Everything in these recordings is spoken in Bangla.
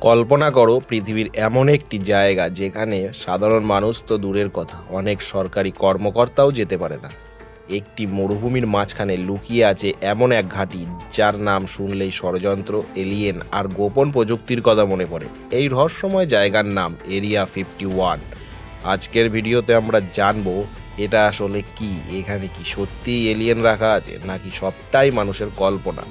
কল্পনা করো পৃথিবীর এমন একটি জায়গা যেখানে সাধারণ মানুষ তো দূরের কথা, অনেক সরকারি কর্মকর্তাও যেতে পারে না। একটি মরুভূমির মাঝখানে লুকিয়ে আছে এমন এক ঘাঁটি যার নাম শুনলেই ষড়যন্ত্র, এলিয়েন আর গোপন প্রযুক্তির কথা মনে পড়ে। এই রহস্যময় জায়গার নাম এরিয়া 51। আজকের ভিডিওতে আমরা জানবো এটা আসলে কি, এখানে কি সত্যিই এলিয়েন রাখা আছে নাকি সবটাই মানুষের কল্পনা।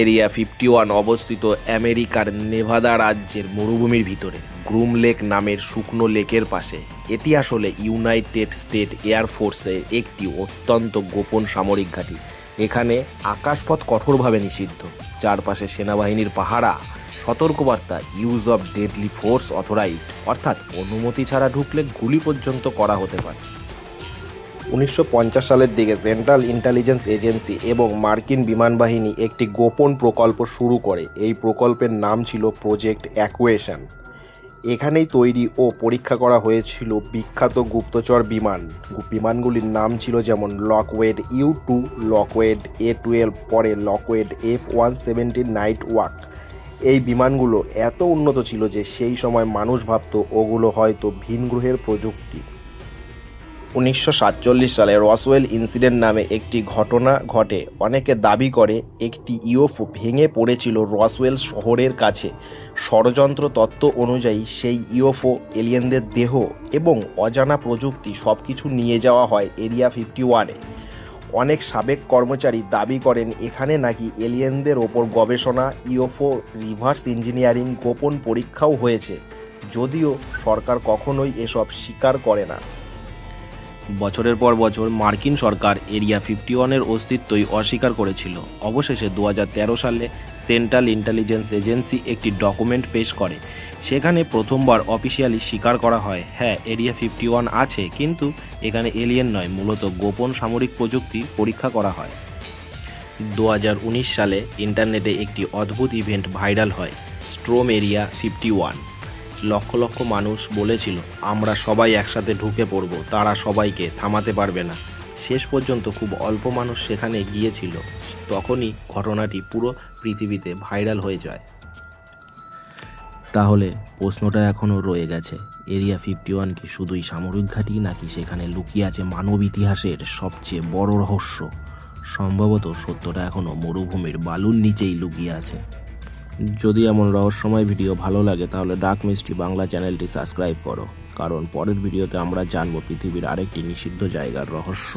এরিয়া 51 অবস্থিত আমেরিকার নেভাদা রাজ্যের মরুভূমির ভিতরে গ্রুম লেক নামের শুকনো লেকের পাশে। এটি আসলে ইউনাইটেড স্টেট এয়ারফোর্সের একটি অত্যন্ত গোপন সামরিক ঘাঁটি। এখানে আকাশপথ কঠোরভাবে নিষিদ্ধ, চারপাশে সেনাবাহিনীর পাহারা, সতর্কবার্তা, use of deadly force authorised, অর্থাৎ অনুমতি ছাড়া ঢুকলে গুলি পর্যন্ত করা হতে পারে। 1950 সালের দিকে সেন্ট্রাল ইন্টেলিজেন্স এজেন্সি এবং মার্কিন বিমান বাহিনী একটি গোপন প্রকল্প শুরু করে। এই প্রকল্পের নাম ছিল প্রজেক্ট অ্যাকুয়েশন। এখানেই তৈরি ও পরীক্ষা করা হয়েছিল বিখ্যাত গুপ্তচর বিমানগুলির নাম ছিল যেমন লকওয়েড U-2, লকওয়েড A-12, পরে লকওয়েড F-117 নাইট ওয়াক। এই বিমানগুলো এত উন্নত ছিল যে সেই সময় মানুষ ভাবত ওগুলো হয়তো ভিন গ্রহের প্রযুক্তি। 1947 সালে রসওয়েল ইনসিডেন্ট নামে একটি ঘটনা ঘটে। অনেকে দাবি করে একটি ইউএফও ভেঙে পড়েছিল রসওয়েল শহরের কাছে। ষড়যন্ত্র তত্ত্ব অনুযায়ী সেই ইউএফও, এলিয়েনদের দেহ এবং অজানা প্রযুক্তি সব কিছু নিয়ে যাওয়া হয় এরিয়া 51-এ। অনেক সাবেক কর্মচারী দাবি করেন এখানে নাকি এলিয়েনদের ওপর গবেষণা, ইউএফও রিভার্স ইঞ্জিনিয়ারিং, গোপন পরীক্ষাও হয়েছে, যদিও সরকার কখনোই এসব স্বীকার করে না। বছরের পর বছর মার্কিন সরকার এরিয়া 51-এর অস্তিত্বই অস্বীকার করেছিল। অবশেষে 2013 সালে সেন্ট্রাল ইন্টেলিজেন্স এজেন্সি একটি ডকুমেন্ট পেশ করে। সেখানে প্রথমবার অফিসিয়ালি স্বীকার করা হয়, হ্যাঁ, এরিয়া 51 আছে, কিন্তু এখানে এলিয়েন নয়, মূলত গোপন সামরিক প্রযুক্তি পরীক্ষা করা হয়। 2019 সালে ইন্টারনেটে একটি অদ্ভুত ইভেন্ট ভাইরাল হয়, স্ট্রোম এরিয়া 51। লক্ষ লক্ষ মানুষ বলেছিল আমরা সবাই একসাথে ঢুকে পড়ব, তারা সবাইকে থামাতে পারবে না। শেষ পর্যন্ত খুব অল্প মানুষ সেখানে গিয়েছিল। তখনই ঘটনাটি পুরো পৃথিবীতে ভাইরাল হয়ে যায়। তাহলে প্রশ্নটা এখনও রয়ে গেছে, এরিয়া 51 কি শুধুই সামরিক ঘাঁটি নাকি সেখানে লুকিয়ে আছে মানব ইতিহাসের সবচেয়ে বড় রহস্য? সম্ভবত সত্যটা এখনও মরুভূমির বালুর নিচেই লুকিয়ে আছে। যদি এমন রহস্যময় ভিডিও ভালো লাগে তাহলে ডার্ক মিস্ট্রি বাংলা চ্যানেলটি সাবস্ক্রাইব করো, কারণ পরের ভিডিওতে আমরা জানব পৃথিবীর আরেকটি নিষিদ্ধ জায়গার রহস্য।